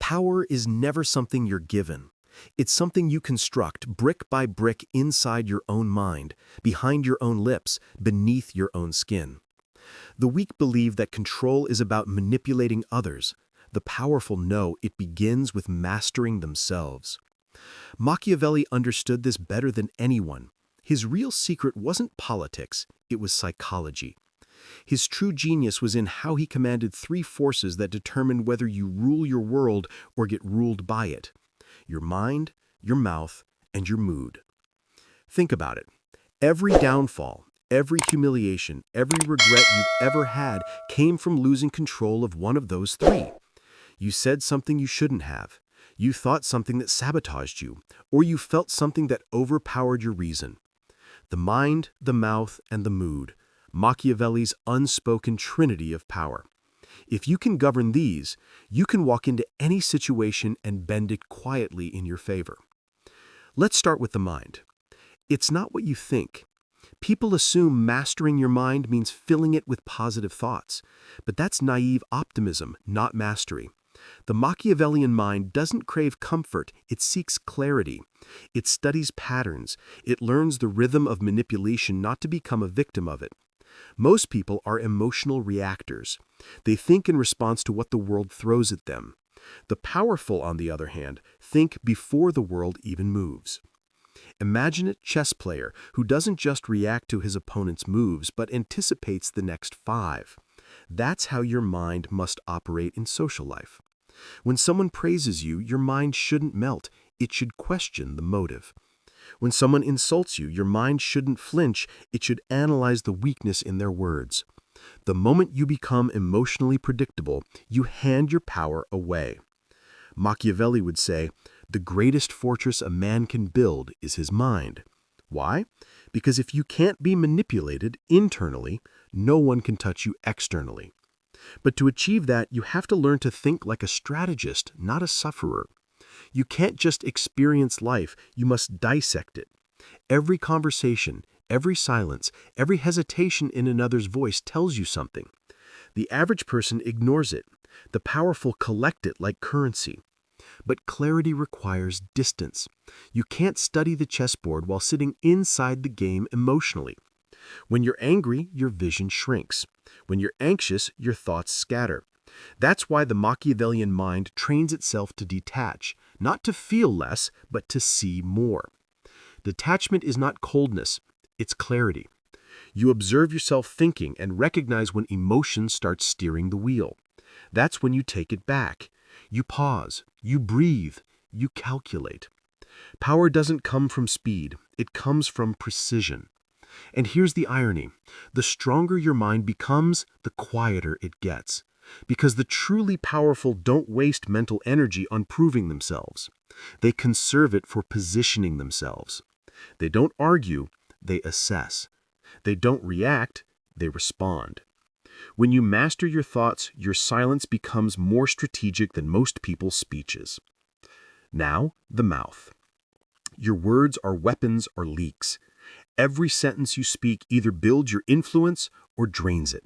Power is never something you're given. It's something you construct brick by brick inside your own mind, behind your own lips, beneath your own skin. The weak believe that control is about manipulating others. The powerful know it begins with mastering themselves. Machiavelli understood this better than anyone. His real secret wasn't politics, it was psychology. His true genius was in how he commanded three forces that determine whether you rule your world or get ruled by it: your mind, your mouth, and your mood. Think about it. Every downfall, every humiliation, every regret you've ever had came from losing control of one of those three. You said something you shouldn't have. You thought something that sabotaged you, or you felt something that overpowered your reason. The mind, the mouth, and the mood. Machiavelli's unspoken trinity of power. If you can govern these, you can walk into any situation and bend it quietly in your favor. Let's start with the mind. It's not what you think. People assume mastering your mind means filling it with positive thoughts, but that's naive optimism, not mastery. The Machiavellian mind doesn't crave comfort, it seeks clarity. It studies patterns. It learns the rhythm of manipulation, not to become a victim of it. Most people are emotional reactors. They think in response to what the world throws at them. The powerful, on the other hand, think before the world even moves. Imagine a chess player who doesn't just react to his opponent's moves, but anticipates the next 5. That's how your mind must operate in social life. When someone praises you, your mind shouldn't melt. It should question the motive. When someone insults you, your mind shouldn't flinch. It should analyze the weakness in their words. The moment you become emotionally predictable, you hand your power away. Machiavelli would say, the greatest fortress a man can build is his mind. Why? Because if you can't be manipulated internally, no one can touch you externally. But to achieve that, you have to learn to think like a strategist, not a sufferer. You can't just experience life, you must dissect it. Every conversation, every silence, every hesitation in another's voice tells you something. The average person ignores it. The powerful collect it like currency. But clarity requires distance. You can't study the chessboard while sitting inside the game emotionally. When you're angry, your vision shrinks. When you're anxious, your thoughts scatter. That's why the Machiavellian mind trains itself to detach, not to feel less, but to see more. Detachment is not coldness, it's clarity. You observe yourself thinking and recognize when emotion starts steering the wheel. That's when you take it back. You pause, you breathe, you calculate. Power doesn't come from speed, it comes from precision. And here's the irony. The stronger your mind becomes, the quieter it gets. Because the truly powerful don't waste mental energy on proving themselves. They conserve it for positioning themselves. They don't argue, they assess. They don't react, they respond. When you master your thoughts, your silence becomes more strategic than most people's speeches. Now, the mouth. Your words are weapons or leaks. Every sentence you speak either builds your influence or drains it.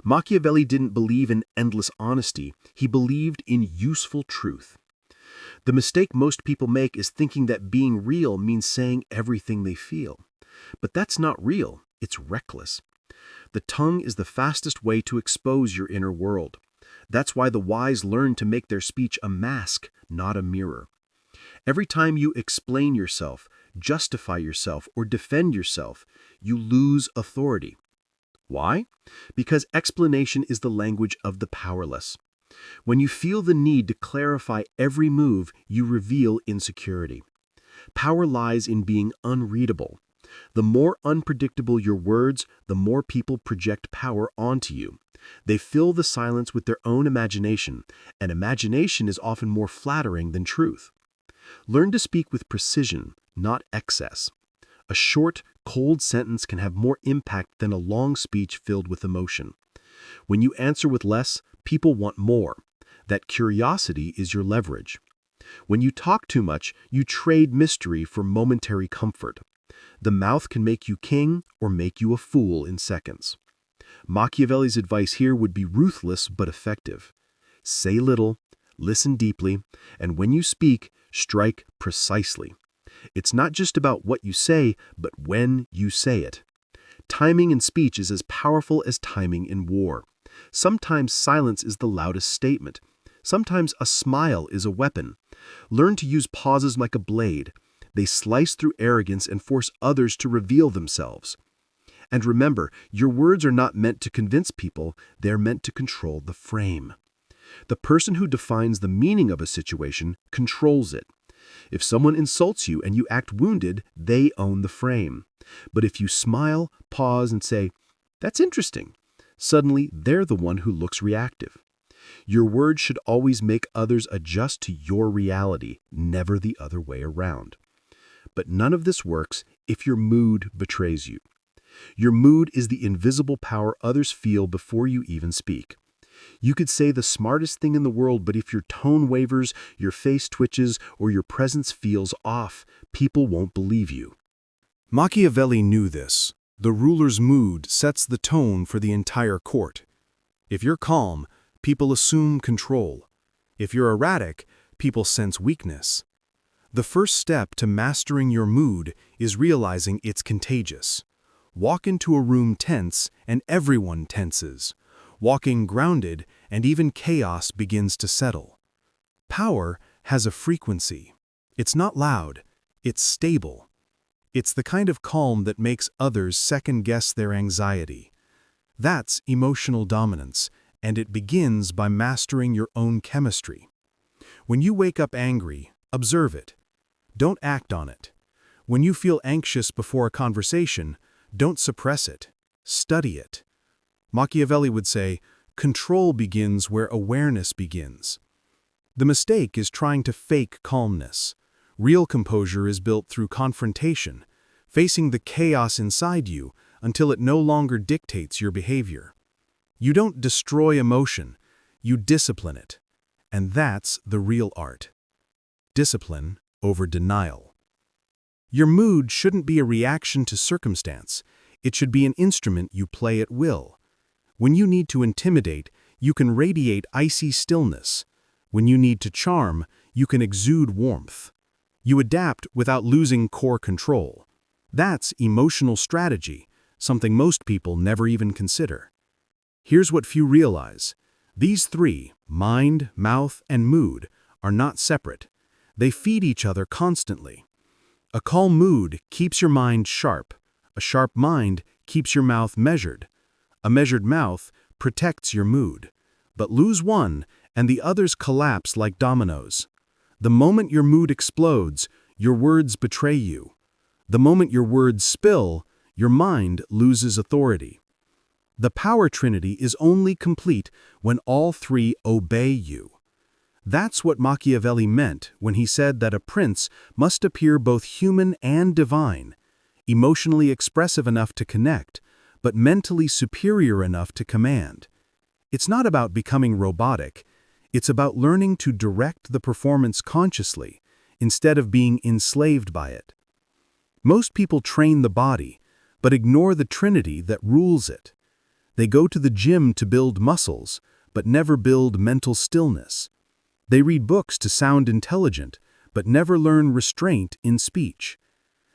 Machiavelli didn't believe in endless honesty, he believed in useful truth. The mistake most people make is thinking that being real means saying everything they feel. But that's not real, it's reckless. The tongue is the fastest way to expose your inner world. That's why the wise learn to make their speech a mask, not a mirror. Every time you explain yourself, justify yourself, or defend yourself, you lose authority. Why? Because explanation is the language of the powerless. When you feel the need to clarify every move, you reveal insecurity. Power lies in being unreadable. The more unpredictable your words, the more people project power onto you. They fill the silence with their own imagination, and imagination is often more flattering than truth. Learn to speak with precision, not excess. A short, cold sentence can have more impact than a long speech filled with emotion. When you answer with less, people want more. That curiosity is your leverage. When you talk too much, you trade mystery for momentary comfort. The mouth can make you king or make you a fool in seconds. Machiavelli's advice here would be ruthless but effective. Say little, listen deeply, and when you speak, strike precisely. It's not just about what you say, but when you say it. Timing in speech is as powerful as timing in war. Sometimes silence is the loudest statement. Sometimes a smile is a weapon. Learn to use pauses like a blade. They slice through arrogance and force others to reveal themselves. And remember, your words are not meant to convince people, they're meant to control the frame. The person who defines the meaning of a situation controls it. If someone insults you and you act wounded, they own the frame. But if you smile, pause, and say, "That's interesting," suddenly they're the one who looks reactive. Your words should always make others adjust to your reality, never the other way around. But none of this works if your mood betrays you. Your mood is the invisible power others feel before you even speak. You could say the smartest thing in the world, but if your tone wavers, your face twitches, or your presence feels off, people won't believe you. Machiavelli knew this. The ruler's mood sets the tone for the entire court. If you're calm, people assume control. If you're erratic, people sense weakness. The first step to mastering your mood is realizing it's contagious. Walk into a room tense and everyone tenses. Walking grounded and even chaos begins to settle. Power has a frequency. It's not loud, it's stable. It's the kind of calm that makes others second-guess their anxiety. That's emotional dominance, and it begins by mastering your own chemistry. When you wake up angry, observe it. Don't act on it. When you feel anxious before a conversation, don't suppress it. Study it. Machiavelli would say, control begins where awareness begins. The mistake is trying to fake calmness. Real composure is built through confrontation, facing the chaos inside you until it no longer dictates your behavior. You don't destroy emotion, you discipline it. And that's the real art. Discipline over denial. Your mood shouldn't be a reaction to circumstance. It should be an instrument you play at will. When you need to intimidate, you can radiate icy stillness. When you need to charm, you can exude warmth. You adapt without losing core control. That's emotional strategy, something most people never even consider. Here's what few realize. These three, mind, mouth, and mood, are not separate. They feed each other constantly. A calm mood keeps your mind sharp. A sharp mind keeps your mouth measured. A measured mouth protects your mood. But lose one, and the others collapse like dominoes. The moment your mood explodes, your words betray you. The moment your words spill, your mind loses authority. The power trinity is only complete when all three obey you. That's what Machiavelli meant when he said that a prince must appear both human and divine, emotionally expressive enough to connect, but mentally superior enough to command. It's not about becoming robotic. It's about learning to direct the performance consciously, instead of being enslaved by it. Most people train the body, but ignore the trinity that rules it. They go to the gym to build muscles, but never build mental stillness. They read books to sound intelligent, but never learn restraint in speech.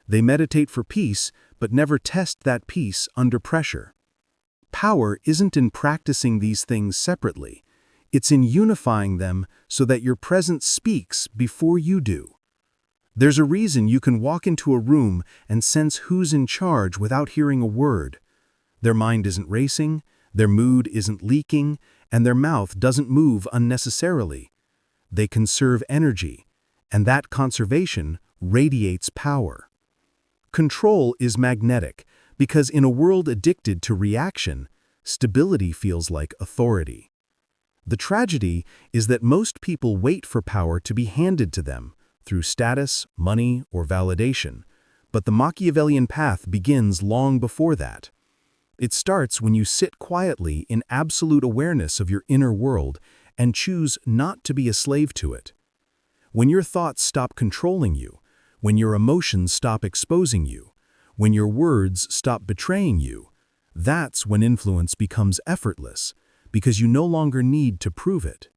They meditate for peace, but never test that peace under pressure. Power isn't in practicing these things separately. It's in unifying them so that your presence speaks before you do. There's a reason you can walk into a room and sense who's in charge without hearing a word. Their mind isn't racing, their mood isn't leaking, and their mouth doesn't move unnecessarily. They conserve energy, and that conservation radiates power. Control is magnetic because in a world addicted to reaction, stability feels like authority. The tragedy is that most people wait for power to be handed to them through status, money, or validation, but the Machiavellian path begins long before that. It starts when you sit quietly in absolute awareness of your inner world and choose not to be a slave to it. When your thoughts stop controlling you, when your emotions stop exposing you, when your words stop betraying you, that's when influence becomes effortless, because you no longer need to prove it.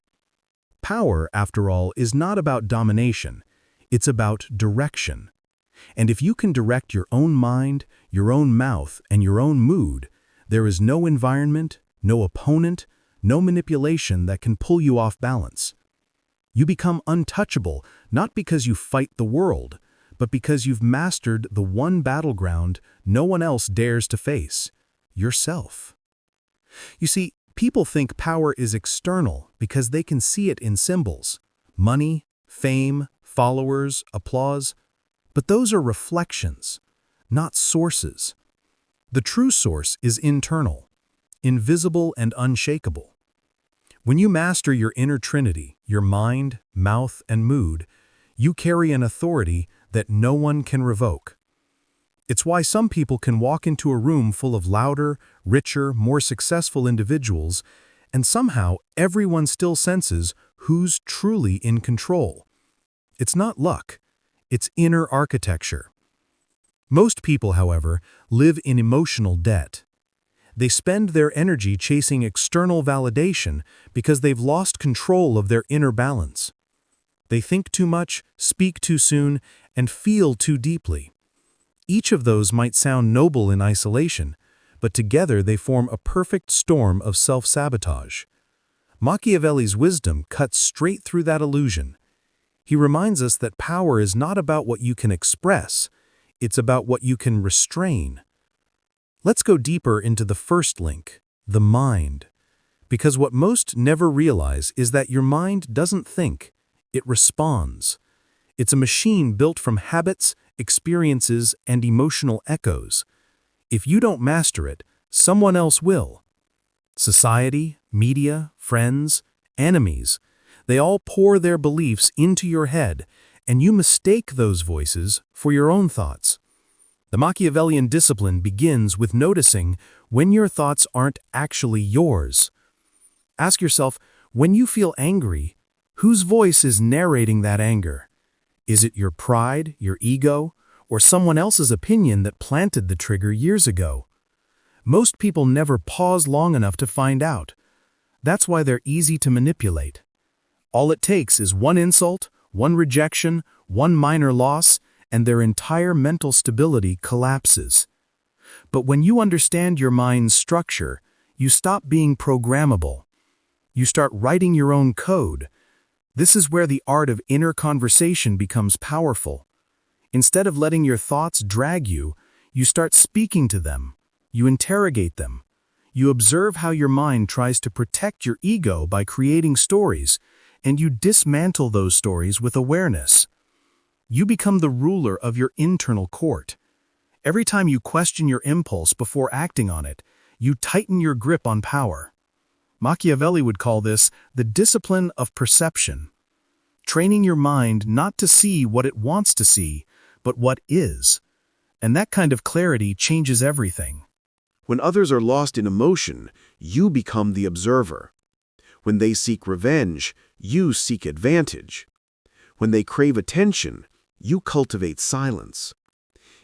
Power, after all, is not about domination. It's about direction. And if you can direct your own mind, your own mouth, and your own mood, there is no environment, no opponent, no manipulation that can pull you off balance. You become untouchable, not because you fight the world, but because you've mastered the one battleground no one else dares to face: yourself. You see, people think power is external because they can see it in symbols: money, fame, followers, applause. But those are reflections, not sources. The true source is internal, invisible and unshakable. When you master your inner Trinity, your mind, mouth, and mood, you carry an authority that no one can revoke. It's why some people can walk into a room full of louder, richer, more successful individuals, and somehow everyone still senses who's truly in control. It's not luck, it's inner architecture. Most people, however, live in emotional debt. They spend their energy chasing external validation because they've lost control of their inner balance. They think too much, speak too soon, and feel too deeply. Each of those might sound noble in isolation, but together they form a perfect storm of self-sabotage. Machiavelli's wisdom cuts straight through that illusion. He reminds us that power is not about what you can express, it's about what you can restrain. Let's go deeper into the first link, the mind. Because what most never realize is that your mind doesn't think, it responds. It's a machine built from habits, experiences, and emotional echoes. If you don't master it, someone else will. Society, media, friends, enemies, they all pour their beliefs into your head, and you mistake those voices for your own thoughts. The Machiavellian discipline begins with noticing when your thoughts aren't actually yours. Ask yourself, when you feel angry, whose voice is narrating that anger? Is it your pride, your ego, or someone else's opinion that planted the trigger years ago? Most people never pause long enough to find out. That's why they're easy to manipulate. All it takes is one insult, one rejection, one minor loss, and their entire mental stability collapses. But when you understand your mind's structure, you stop being programmable. You start writing your own code. This is where the art of inner conversation becomes powerful. Instead of letting your thoughts drag you, you start speaking to them. You interrogate them. You observe how your mind tries to protect your ego by creating stories, and you dismantle those stories with awareness. You become the ruler of your internal court. Every time you question your impulse before acting on it, you tighten your grip on power. Machiavelli would call this the discipline of perception. Training your mind not to see what it wants to see, but what is. And that kind of clarity changes everything. When others are lost in emotion, you become the observer. When they seek revenge, you seek advantage. When they crave attention, you cultivate silence.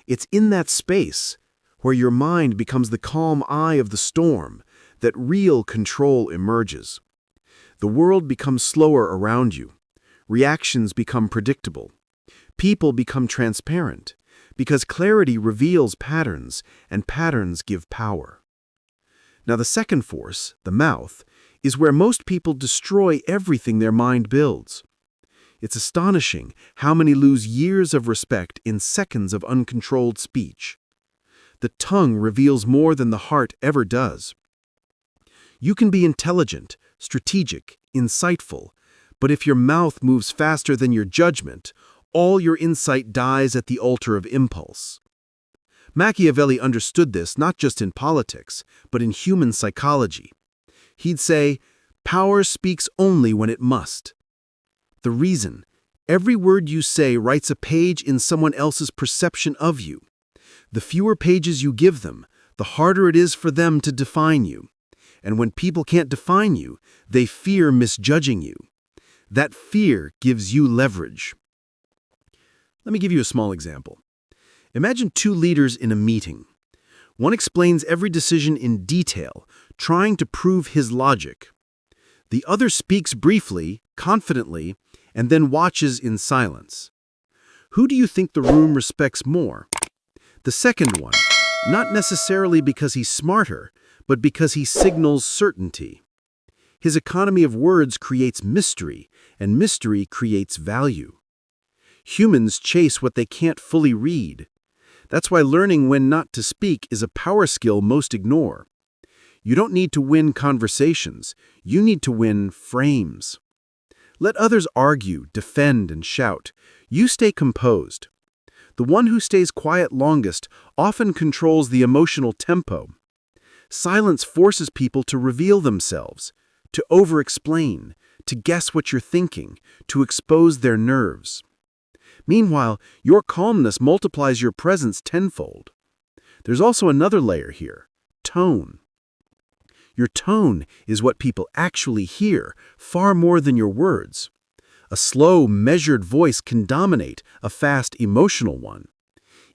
It's in that space, where your mind becomes the calm eye of the storm, that real control emerges. The world becomes slower around you. Reactions become predictable. People become transparent, because clarity reveals patterns, and patterns give power. Now the second force, the mouth, is where most people destroy everything their mind builds. It's astonishing how many lose years of respect in seconds of uncontrolled speech. The tongue reveals more than the heart ever does. You can be intelligent, strategic, insightful, but if your mouth moves faster than your judgment, all your insight dies at the altar of impulse. Machiavelli understood this not just in politics, but in human psychology. He'd say, "Power speaks only when it must." The reason, every word you say writes a page in someone else's perception of you. The fewer pages you give them, the harder it is for them to define you. And when people can't define you, they fear misjudging you. That fear gives you leverage. Let me give you a small example. Imagine two leaders in a meeting. One explains every decision in detail, trying to prove his logic. The other speaks briefly, confidently, and then watches in silence. Who do you think the room respects more? The second one, not necessarily because he's smarter, but because he signals certainty. His economy of words creates mystery, and mystery creates value. Humans chase what they can't fully read. That's why learning when not to speak is a power skill most ignore. You don't need to win conversations, you need to win frames. Let others argue, defend, and shout. You stay composed. The one who stays quiet longest often controls the emotional tempo. Silence forces people to reveal themselves, to over-explain, to guess what you're thinking, to expose their nerves. Meanwhile, your calmness multiplies your presence tenfold. There's also another layer here, tone. Your tone is what people actually hear, far more than your words. A slow, measured voice can dominate a fast, emotional one.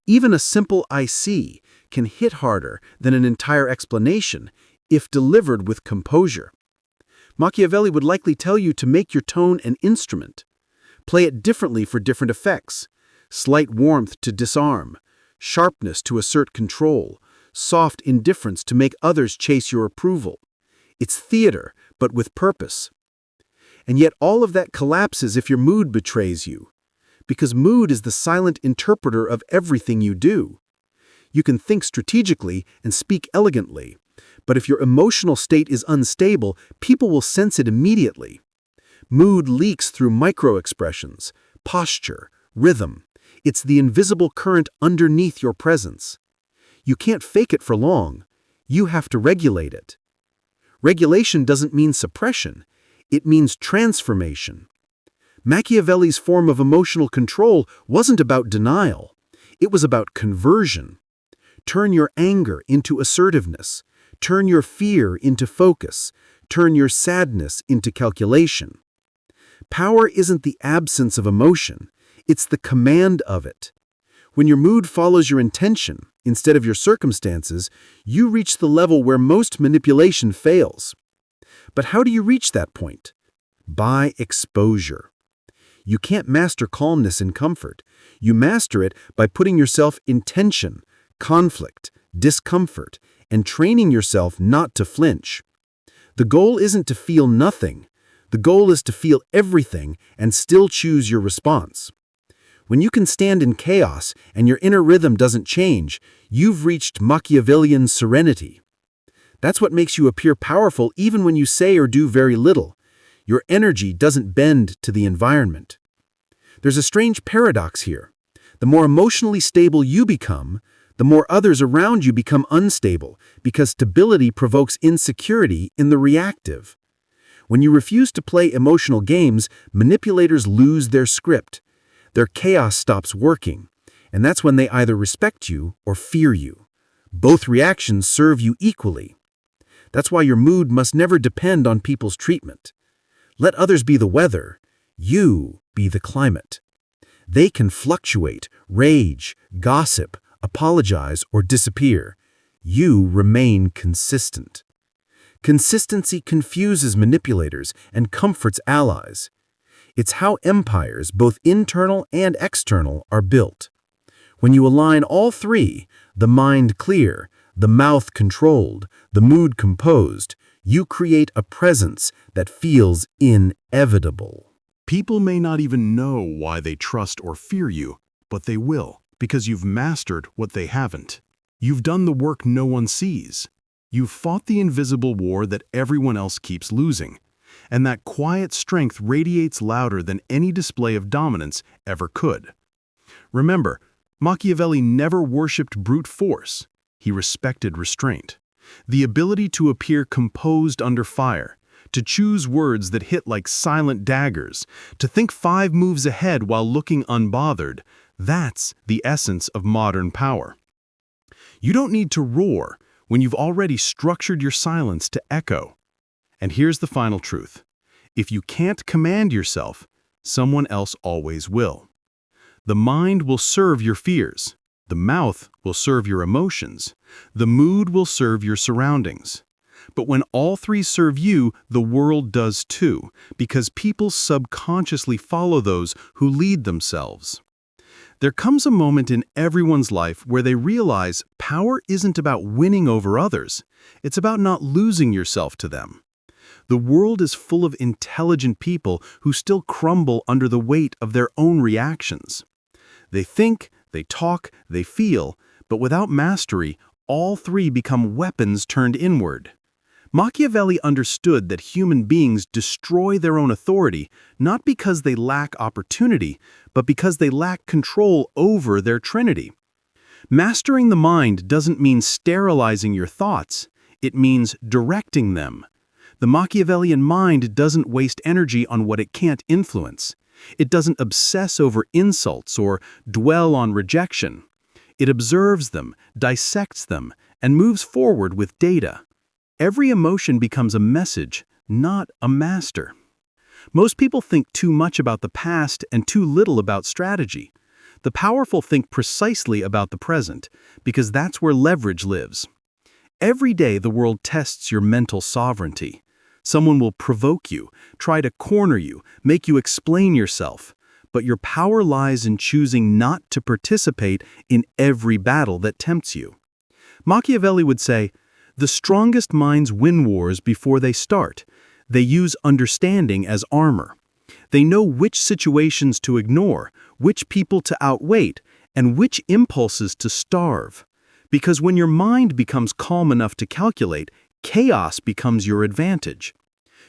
Even a simple "I see" can hit harder than an entire explanation if delivered with composure. Machiavelli would likely tell you to make your tone an instrument. Play it differently for different effects. Slight warmth to disarm, sharpness to assert control, soft indifference to make others chase your approval. It's theater, but with purpose. And yet all of that collapses if your mood betrays you. Because mood is the silent interpreter of everything you do. You can think strategically and speak elegantly, but if your emotional state is unstable, people will sense it immediately. Mood leaks through micro-expressions, posture, rhythm. It's the invisible current underneath your presence. You can't fake it for long. You have to regulate it. Regulation doesn't mean suppression. It means transformation. Machiavelli's form of emotional control wasn't about denial. It was about conversion. Turn your anger into assertiveness. Turn your fear into focus. Turn your sadness into calculation. Power isn't the absence of emotion. It's the command of it. When your mood follows your intention, instead of your circumstances, you reach the level where most manipulation fails. But how do you reach that point? By exposure. You can't master calmness in comfort. You master it by putting yourself in tension, conflict, discomfort, and training yourself not to flinch. The goal isn't to feel nothing. The goal is to feel everything and still choose your response. When you can stand in chaos and your inner rhythm doesn't change, you've reached Machiavellian serenity. That's what makes you appear powerful even when you say or do very little. Your energy doesn't bend to the environment. There's a strange paradox here. The more emotionally stable you become, the more others around you become unstable, because stability provokes insecurity in the reactive. When you refuse to play emotional games, manipulators lose their script. Their chaos stops working, and that's when they either respect you or fear you. Both reactions serve you equally. That's why your mood must never depend on people's treatment. Let others be the weather, you be the climate. They can fluctuate, rage, gossip, apologize, or disappear. You remain consistent. Consistency confuses manipulators and comforts allies. It's how empires, both internal and external, are built. When you align all three, the mind clear, the mouth controlled, the mood composed, you create a presence that feels inevitable. People may not even know why they trust or fear you, but they will, because you've mastered what they haven't. You've done the work no one sees. You've fought the invisible war that everyone else keeps losing. And that quiet strength radiates louder than any display of dominance ever could. Remember, Machiavelli never worshipped brute force. He respected restraint. The ability to appear composed under fire, to choose words that hit like silent daggers, to think 5 moves ahead while looking unbothered, that's the essence of modern power. You don't need to roar when you've already structured your silence to echo. And here's the final truth. If you can't command yourself, someone else always will. The mind will serve your fears. The mouth will serve your emotions. The mood will serve your surroundings. But when all three serve you, the world does too, because people subconsciously follow those who lead themselves. There comes a moment in everyone's life where they realize power isn't about winning over others. It's about not losing yourself to them. The world is full of intelligent people who still crumble under the weight of their own reactions. They think, they talk, they feel, but without mastery, all three become weapons turned inward. Machiavelli understood that human beings destroy their own authority not because they lack opportunity, but because they lack control over their Trinity. Mastering the mind doesn't mean sterilizing your thoughts, it means directing them. The Machiavellian mind doesn't waste energy on what it can't influence. It doesn't obsess over insults or dwell on rejection. It observes them, dissects them, and moves forward with data. Every emotion becomes a message, not a master. Most people think too much about the past and too little about strategy. The powerful think precisely about the present, because that's where leverage lives. Every day the world tests your mental sovereignty. Someone will provoke you, try to corner you, make you explain yourself. But your power lies in choosing not to participate in every battle that tempts you. Machiavelli would say, "The strongest minds win wars before they start. They use understanding as armor. They know which situations to ignore, which people to outweight, and which impulses to starve. Because when your mind becomes calm enough to calculate, chaos becomes your advantage.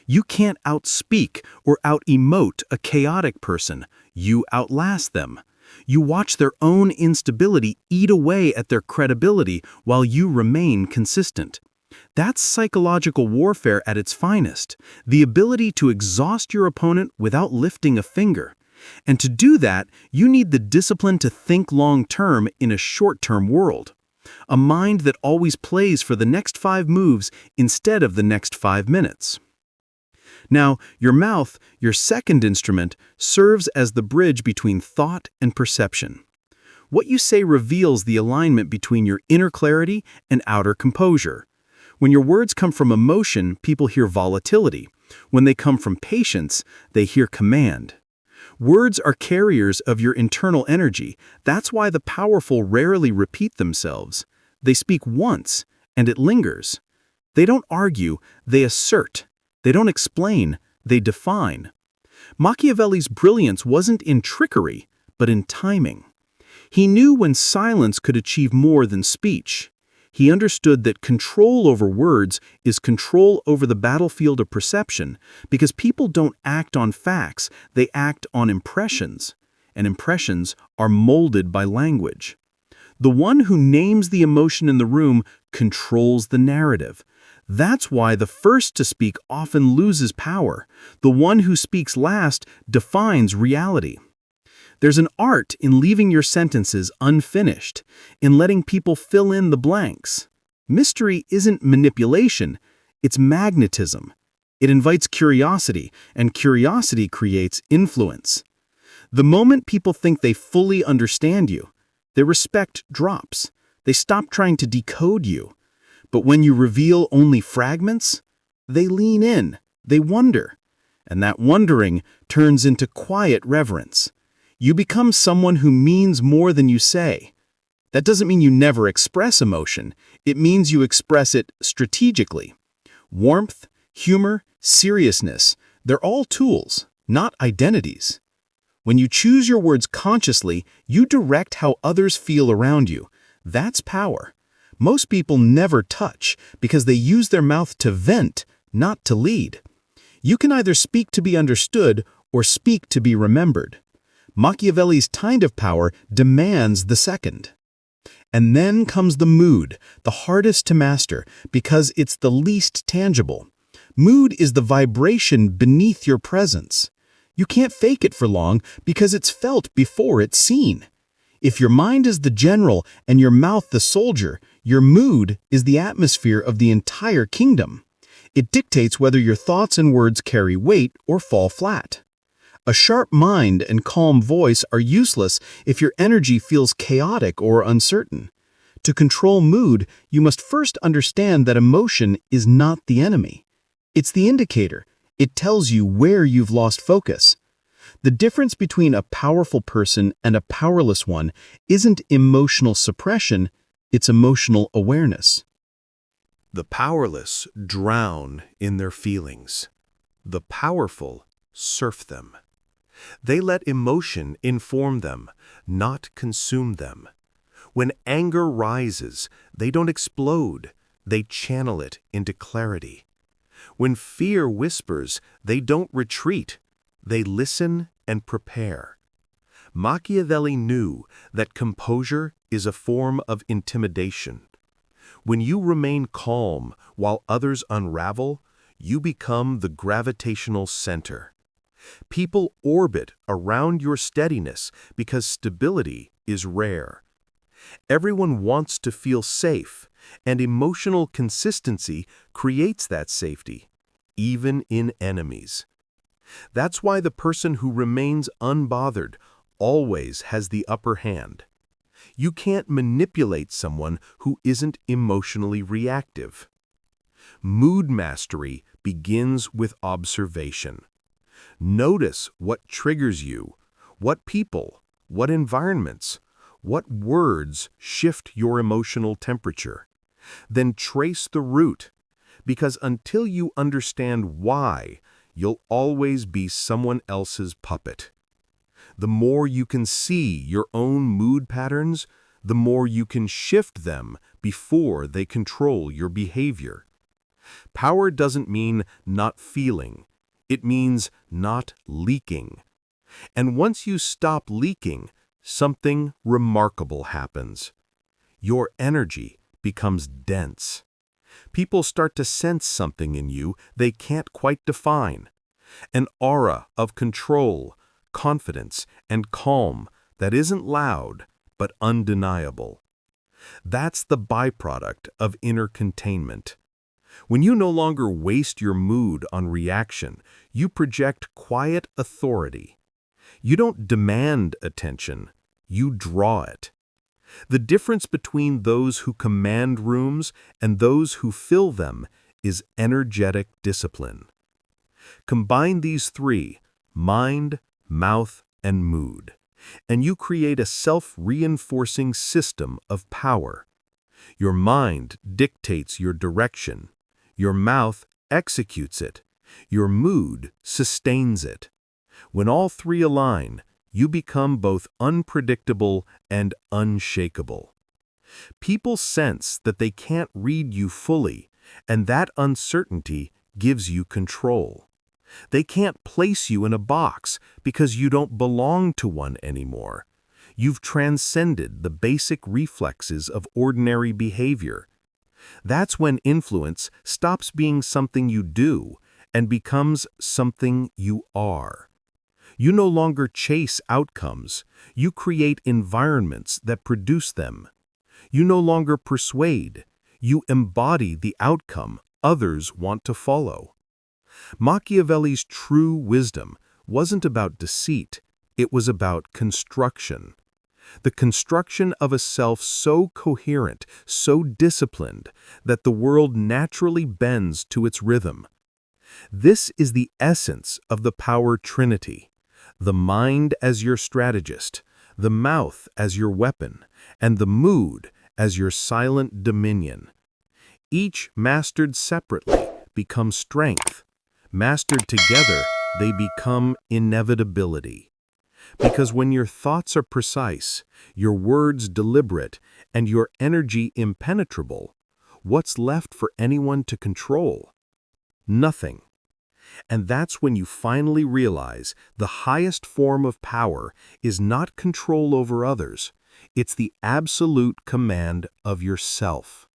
You can't outspeak or out-emote a chaotic person. You outlast them. You watch their own instability eat away at their credibility while you remain consistent. That's psychological warfare at its finest, the ability to exhaust your opponent without lifting a finger. And to do that, you need the discipline to think long-term in a short-term world. A mind that always plays for the next 5 moves instead of the next 5 minutes. Now, your mouth, your second instrument, serves as the bridge between thought and perception. What you say reveals the alignment between your inner clarity and outer composure. When your words come from emotion, people hear volatility. When they come from patience, they hear command. Words are carriers of your internal energy. That's why the powerful rarely repeat themselves. They speak once, and it lingers. They don't argue, they assert. They don't explain, they define. Machiavelli's brilliance wasn't in trickery, but in timing. He knew when silence could achieve more than speech. He understood that control over words is control over the battlefield of perception, because people don't act on facts, they act on impressions, and impressions are molded by language. The one who names the emotion in the room controls the narrative. That's why the first to speak often loses power. The one who speaks last defines reality. There's an art in leaving your sentences unfinished, in letting people fill in the blanks. Mystery isn't manipulation, it's magnetism. It invites curiosity, and curiosity creates influence. The moment people think they fully understand you, their respect drops. They stop trying to decode you. But when you reveal only fragments, they lean in, they wonder. And that wondering turns into quiet reverence. You become someone who means more than you say. That doesn't mean you never express emotion. It means you express it strategically. Warmth, humor, seriousness, they're all tools, not identities. When you choose your words consciously, you direct how others feel around you. That's power. Most people never touch because they use their mouth to vent, not to lead. You can either speak to be understood or speak to be remembered. Machiavelli's kind of power demands the second. And then comes the mood, the hardest to master because it's the least tangible. Mood is the vibration beneath your presence. You can't fake it for long because it's felt before it's seen. If your mind is the general and your mouth the soldier, your mood is the atmosphere of the entire kingdom. It dictates whether your thoughts and words carry weight or fall flat. A sharp mind and calm voice are useless if your energy feels chaotic or uncertain. To control mood, you must first understand that emotion is not the enemy. It's the indicator. It tells you where you've lost focus. The difference between a powerful person and a powerless one isn't emotional suppression, it's emotional awareness. The powerless drown in their feelings. The powerful surf them. They let emotion inform them, not consume them. When anger rises, they don't explode, they channel it into clarity. When fear whispers, they don't retreat, they listen and prepare. Machiavelli knew that composure is a form of intimidation. When you remain calm while others unravel, you become the gravitational center. People orbit around your steadiness because stability is rare. Everyone wants to feel safe, and emotional consistency creates that safety, even in enemies. That's why the person who remains unbothered always has the upper hand. You can't manipulate someone who isn't emotionally reactive. Mood mastery begins with observation. Notice what triggers you, what people, what environments, what words shift your emotional temperature. Then trace the root, because until you understand why, you'll always be someone else's puppet. The more you can see your own mood patterns, the more you can shift them before they control your behavior. Power doesn't mean not feeling. It means not leaking. And once you stop leaking, something remarkable happens. Your energy becomes dense. People start to sense something in you they can't quite define. An aura of control, confidence, and calm that isn't loud but undeniable. That's the byproduct of inner containment. When you no longer waste your mood on reaction, you project quiet authority. You don't demand attention, you draw it. The difference between those who command rooms and those who fill them is energetic discipline. Combine these three, mind, mouth, and mood, and you create a self-reinforcing system of power. Your mind dictates your direction. Your mouth executes it. Your mood sustains it. When all three align, you become both unpredictable and unshakable. People sense that they can't read you fully, and that uncertainty gives you control. They can't place you in a box because you don't belong to one anymore. You've transcended the basic reflexes of ordinary behavior. That's when influence stops being something you do and becomes something you are. You no longer chase outcomes, you create environments that produce them. You no longer persuade, you embody the outcome others want to follow. Machiavelli's true wisdom wasn't about deceit, it was about construction. The construction of a self so coherent, so disciplined, that the world naturally bends to its rhythm. This is the essence of the power trinity: the mind as your strategist, the mouth as your weapon, and the mood as your silent dominion. Each mastered separately becomes strength. Mastered together, they become inevitability. Because when your thoughts are precise, your words deliberate, and your energy impenetrable, what's left for anyone to control? Nothing. And that's when you finally realize the highest form of power is not control over others, it's the absolute command of yourself.